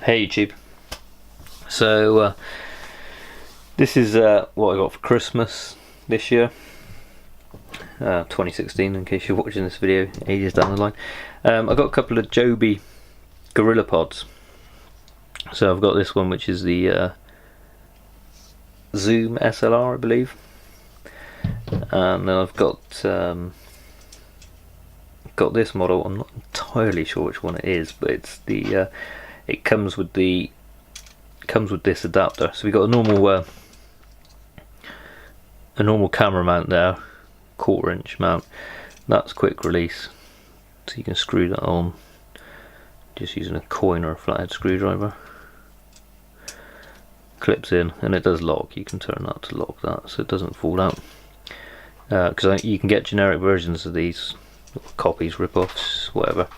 Hey YouTube. So this is what I got for Christmas this year, 2016 in case you're watching this video ages down the line. I got a couple of Joby Gorillapods. So I've got this one, which is the Zoom SLR, I believe, and then I've got this model. I'm not entirely sure which one it is, but it's the it comes with this adapter. So we got a normal camera mount there, 1/4 inch mount. That's quick release, so you can screw that on just using a coin or a flathead screwdriver. Clips in, and it does lock. You can turn that to lock that so it doesn't fall out, because you can get generic versions of these, copies, rip-offs, whatever.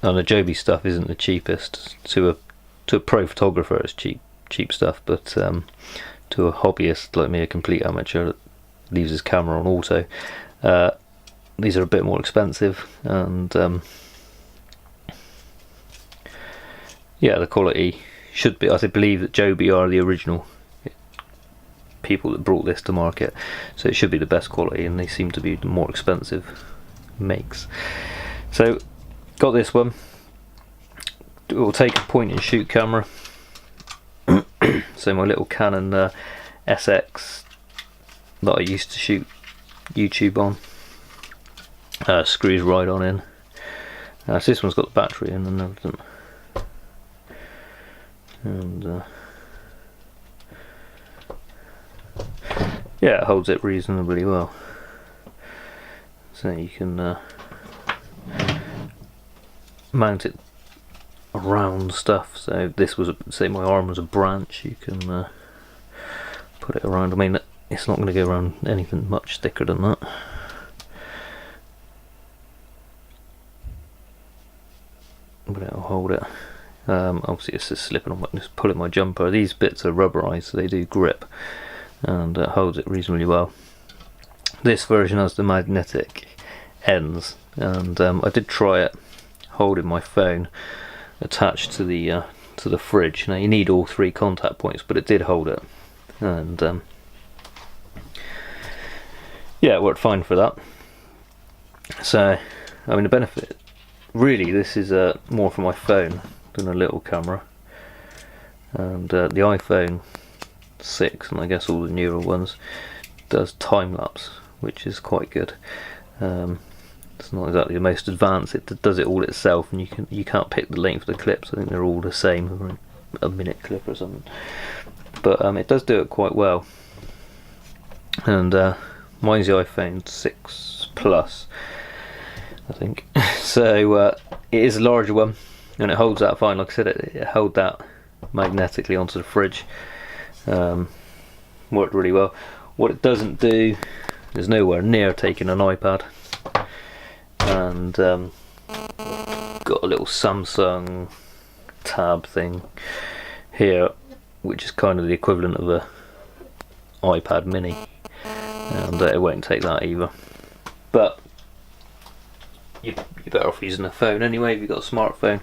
And the Joby stuff isn't the cheapest. To a pro photographer it's cheap stuff, but to a hobbyist like me, a complete amateur that leaves his camera on auto, these are a bit more expensive, and yeah, the quality should be, I believe that Joby are the original people that brought this to market, so it should be the best quality, and they seem to be the more expensive makes. So got this one. It will take a point and shoot camera. So my little Canon SX that I used to shoot YouTube on screws right on in. So this one's got the battery in and everything, and yeah, it holds it reasonably well. So you can mount it around stuff. So if this was, say my arm was a branch, you can put it around. I mean, it's not going to go around anything much thicker than that. But it'll hold it. Obviously it's just slipping on, just pulling my jumper. These bits are rubberized, so they do grip, and it holds it reasonably well. This version has the magnetic ends, and I did try it holding my phone attached to the fridge. Now you need all 3 contact points, but it did hold it, and yeah, it worked fine for that. So I mean, the benefit, really, this is more for my phone than a little camera, and the iPhone 6, and I guess all the newer ones, does time lapse, which is quite good. It's not exactly the most advanced. It does it all itself, and you can't pick the length of the clips. I think they're all the same, a minute clip or something. But it does do it quite well. And mine's the iPhone 6 Plus, I think. So it is a larger one, and it holds that fine. Like I said, it held that magnetically onto the fridge. Worked really well. What it doesn't do is nowhere near taking an iPad. And got a little Samsung tab thing here, which is kind of the equivalent of a iPad mini, and it won't take that either. But you're better off using a phone anyway if you've got a smartphone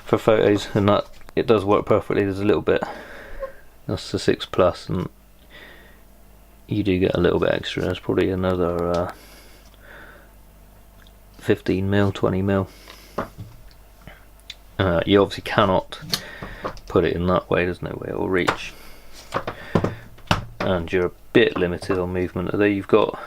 for photos, and that it does work perfectly. There's a little bit, that's the 6 Plus, and you do get a little bit extra. There's probably another 15mm, 20mm. You obviously cannot put it in that way, there's no way it will reach, and you're a bit limited on movement, although you've got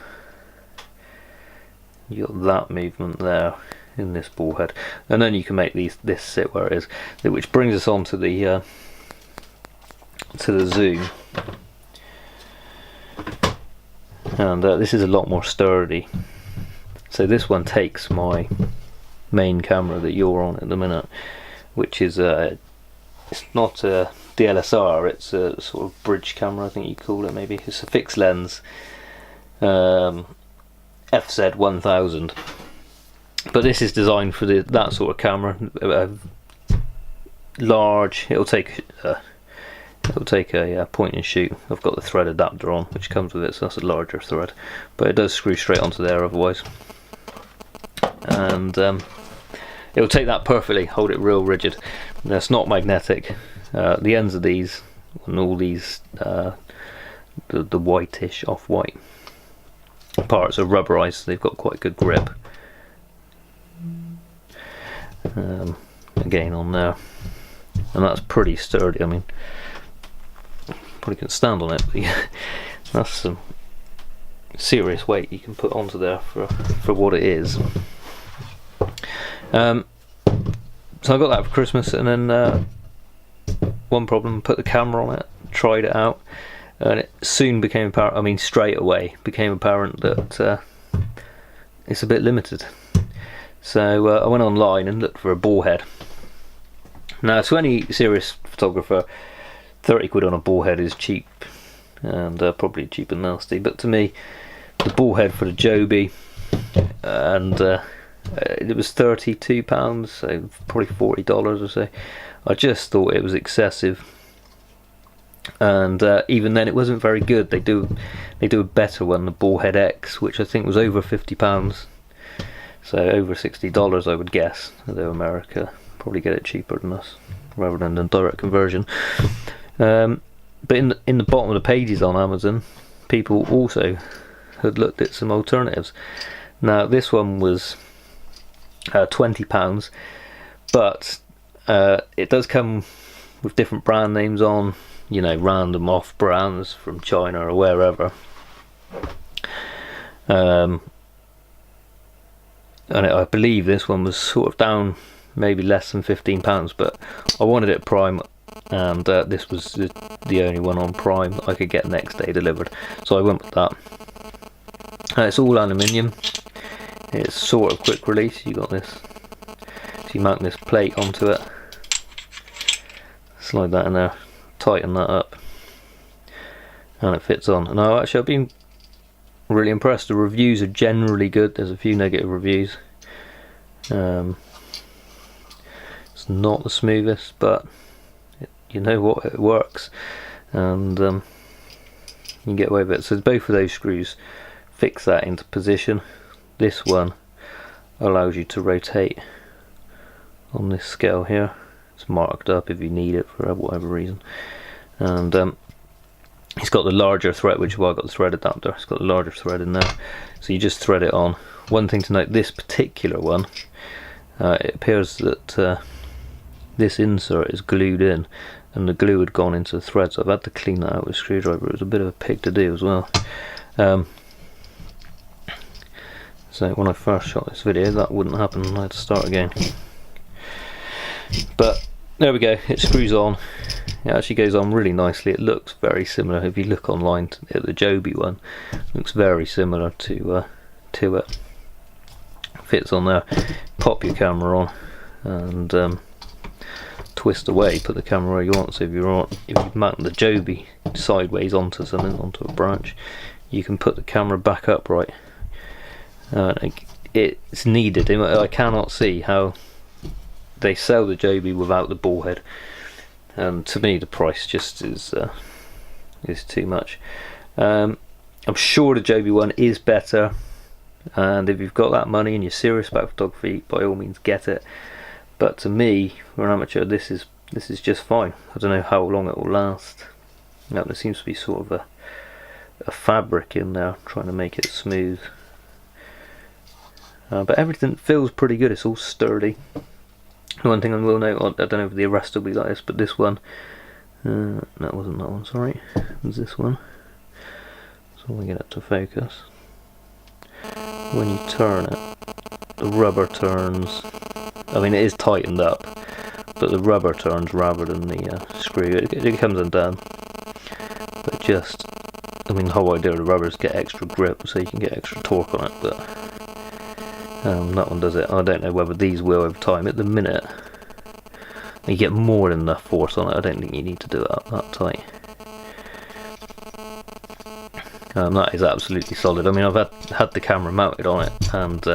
that movement there in this ball head, and then you can make this sit where it is, which brings us on to the Zoom. And this is a lot more sturdy. So this one takes my main camera that you're on at the minute, which is it's not a DLSR, it's a sort of bridge camera, I think you call it, maybe. It's a fixed lens FZ1000, but this is designed for that sort of camera. Large, it'll take a point and shoot. I've got the thread adapter on, which comes with it, so that's a larger thread, but it does screw straight onto there otherwise. And it'll take that perfectly, hold it real rigid. And it's not magnetic. The ends of these and all these the whitish off-white parts are rubberized, so they've got quite good grip. Again on there, and that's pretty sturdy. I mean, probably can stand on it, but yeah, that's some serious weight you can put onto there for what it is. So I got that for Christmas, and then one problem, put the camera on it, tried it out, and it soon became apparent, I mean straight away became apparent that it's a bit limited. So I went online and looked for a ball head. Now, to any serious photographer, 30 quid on a ball head is cheap, and probably cheap and nasty, but to me, the ball head for the Joby, and it was £32, so probably $40 or so. I just thought it was excessive, and even then it wasn't very good. They do a better one, the Ballhead X, which I think was over £50, so over $60 I would guess, although America probably get it cheaper than us rather than the direct conversion. But in the bottom of the pages on Amazon, people also had looked at some alternatives. Now this one was £20, but it does come with different brand names on, you know, random off brands from China or wherever. And I believe this one was sort of down maybe less than £15, but I wanted it Prime, and this was the only one on Prime I could get next day delivered, so I went with that. It's all aluminium. It's sort of quick release. You got this, so you mount this plate onto it, slide that in there, tighten that up, and it fits on. And I've been really impressed. The reviews are generally good. There's a few negative reviews. It's not the smoothest, but you know what, it works, and you can get away with it. So both of those screws fix that into position. This one allows you to rotate on this scale here. It's marked up if you need it for whatever reason, and it's got the larger thread, which is why I got the thread adapter. It's got the larger thread in there, so you just thread it on. One thing to note, this particular one, it appears that this insert is glued in, and the glue had gone into the thread, so I've had to clean that out with a screwdriver. It was a bit of a pig to do as well. So when I first shot this video, that wouldn't happen, and I had to start again. But there we go, it screws on. It actually goes on really nicely. It looks very similar, if you look online at the Joby one, it looks very similar to it. Fits on there. Pop your camera on and twist away, put the camera where you want. So if you mount the Joby sideways onto something, onto a branch, you can put the camera back upright. It's needed. I cannot see how they sell the Joby without the ball head, and to me the price just is too much. I'm sure the Joby one is better, and if you've got that money and you're serious about photography, by all means get it. But to me, for an amateur, this is just fine. I don't know how long it will last. Now, there seems to be sort of a fabric in there trying to make it smooth, but everything feels pretty good. It's all sturdy. One thing I will note, I don't know if the rest will be like this, but this one, that wasn't that one, sorry, it was this one. So we get it to focus. When you turn it, the rubber turns. I mean, it is tightened up, but the rubber turns rather than the screw. It comes undone, but just, I mean, the whole idea of the rubber is get extra grip, so you can get extra torque on it. But that one does it. I don't know whether these will over time. At the minute, you get more than enough force on it. I don't think you need to do it up that tight. That is absolutely solid. I mean, I've had the camera mounted on it, and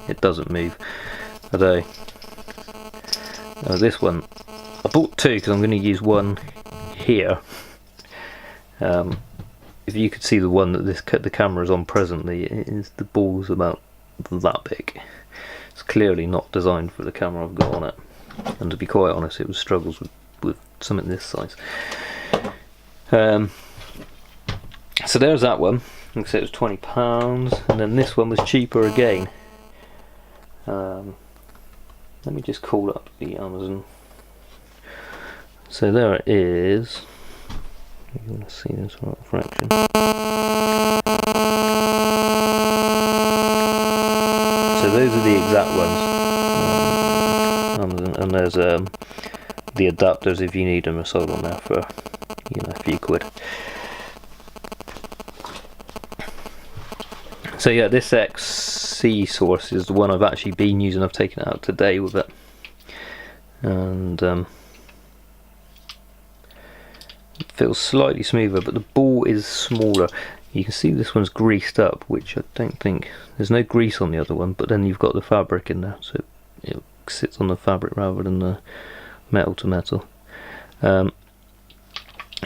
it doesn't move. Although this one, I bought two because I'm going to use one here. If you could see the one that the camera is on presently, the ball's about that big. It's clearly not designed for the camera I've got on it, and to be quite honest, it was struggles with something this size. So there's that one. Like I said, it was £20, and then this one was cheaper again. Let me just call up the Amazon. So there it is. You want to see this right fraction. So those are the exact ones. Amazon, and there's the adapters if you need them are sold on there for, you know, a few quid. So yeah, this XC source is the one I've actually been using. I've taken it out today with it, and it feels slightly smoother, but the ball is smaller. You can see this one's greased up, which I don't think, there's no grease on the other one, but then you've got the fabric in there, so it sits on the fabric rather than the metal to metal.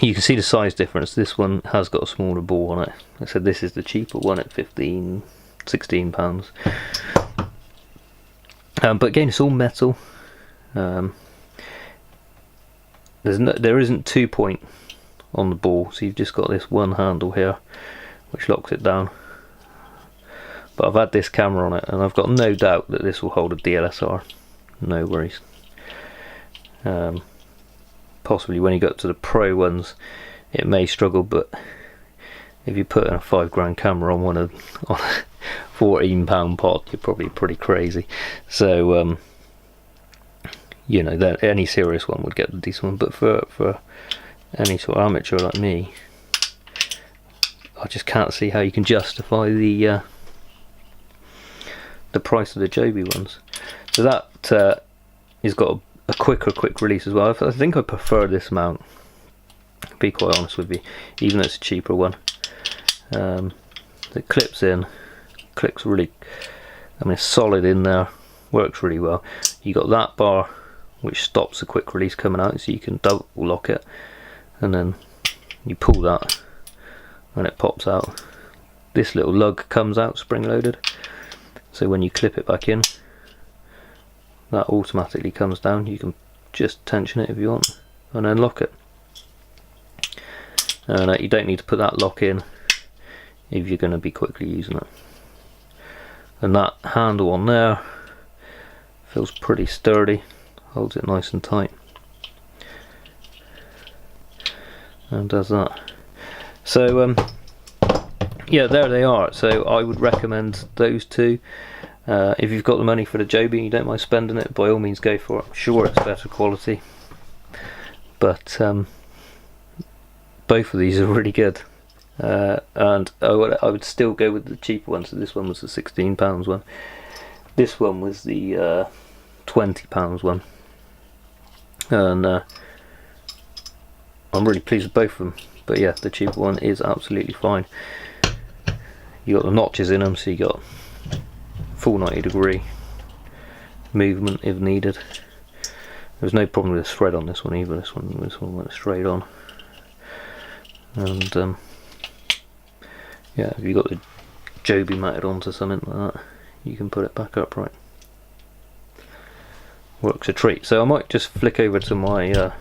You can see the size difference. This one has got a smaller ball on it. I said this is the cheaper one at £16. But again, it's all metal. There isn't 2-point on the ball, so you've just got this one handle here which locks it down. But I've had this camera on it, and I've got no doubt that this will hold a DLSR. No worries. Possibly when you get to the pro ones it may struggle, but if you put in a £5 camera on a £14 pod, you're probably pretty crazy. So you know, that any serious one would get the decent one, but for any sort of amateur like me, I just can't see how you can justify the price of the Joby ones. So that has got a quick release as well. I think I prefer this mount, to be quite honest with you, even though it's a cheaper one. It clips in, clicks really, I mean, it's solid in there, works really well. You got that bar which stops the quick release coming out, so you can double lock it, and then you pull that and it pops out. This little lug comes out spring loaded, so when you clip it back in, that automatically comes down. You can just tension it if you want and then lock it, and you don't need to put that lock in if you're going to be quickly using it. And that handle on there feels pretty sturdy, holds it nice and tight, and does that. So yeah, there they are. So I would recommend those two. If you've got the money for the Joby and you don't mind spending it, by all means go for it. I'm sure it's better quality, but both of these are really good, and I would still go with the cheaper one. So this one was the £16 one, this one was the £20 one, and I'm really pleased with both of them. But yeah, the cheaper one is absolutely fine. You got the notches in them, so you got full 90-degree movement if needed. There's no problem with the thread on this one either. This one went straight on. And yeah, if you got the Joby mounted onto something like that, you can put it back upright. Works a treat. So I might just flick over to my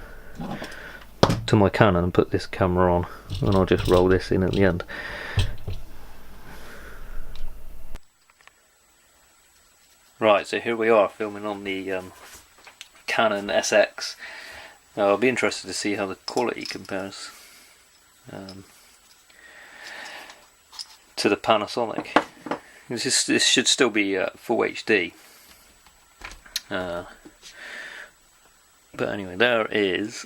Canon and put this camera on, and I'll just roll this in at the end. Right, so here we are filming on the Canon SX. Now, I'll be interested to see how the quality compares to the Panasonic. This should still be full HD. But anyway, there is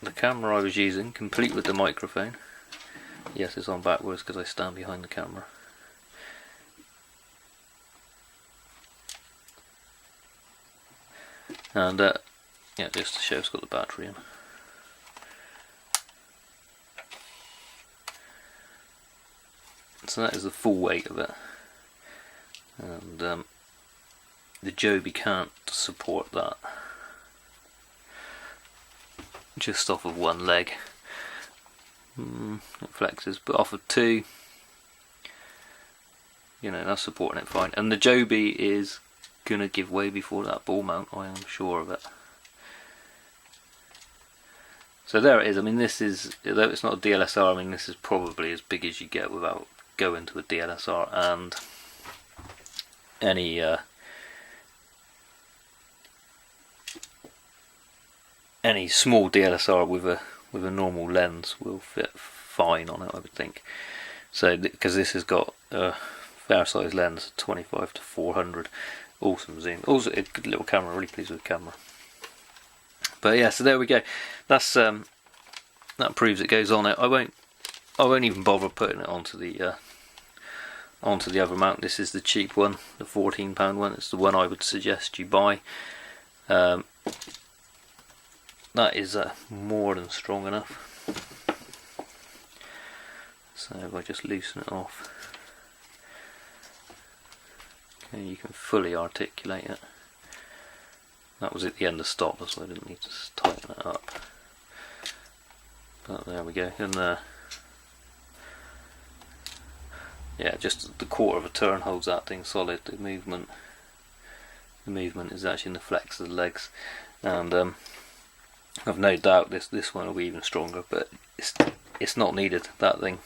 the camera I was using, complete with the microphone. Yes, it's on backwards because I stand behind the camera. And yeah, just to show it's got the battery in. So that is the full weight of it, and the Joby can't support that just off of one leg. It flexes, but off of two, you know, that's supporting it fine. And the Joby is gonna give way before that ball mount, I am sure of it. So there it is. I mean, this is, though it's not a DLSR, I mean, this is probably as big as you get without going to a DLSR, and any small DLSR with a normal lens will fit fine on it, I would think. So because this has got a fair size lens, 25 to 400, awesome zoom, also a good little camera, really pleased with the camera. But yeah, so there we go. That's that proves it goes on it. I won't even bother putting it onto the other mount. This is the cheap one, the £14 one. It's the one I would suggest you buy. That is more than strong enough. So if I just loosen it off, okay, you can fully articulate it. That was at the end of stop, so I didn't need to tighten it up. But there we go. And yeah, just the quarter of a turn holds that thing solid. The movement is actually in the flex of the legs, and I've no doubt this one will be even stronger. But it's not needed. That thing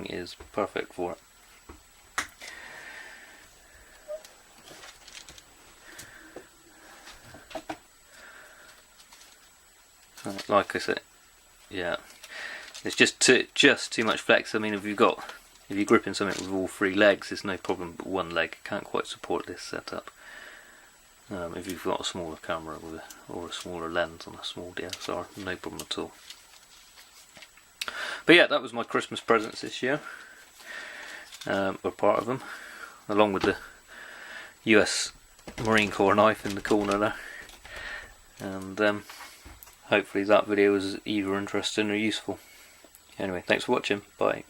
is perfect for it. Like I said, yeah, it's just too much flex. I mean, if you're gripping something with all three legs, there's no problem, but one leg can't quite support this setup. If you've got a smaller camera or a smaller lens on a small DSLR, no problem at all. But yeah, that was my Christmas presents this year, or part of them, along with the US Marine Corps knife in the corner there. And hopefully that video was either interesting or useful. Anyway, thanks for watching. Bye.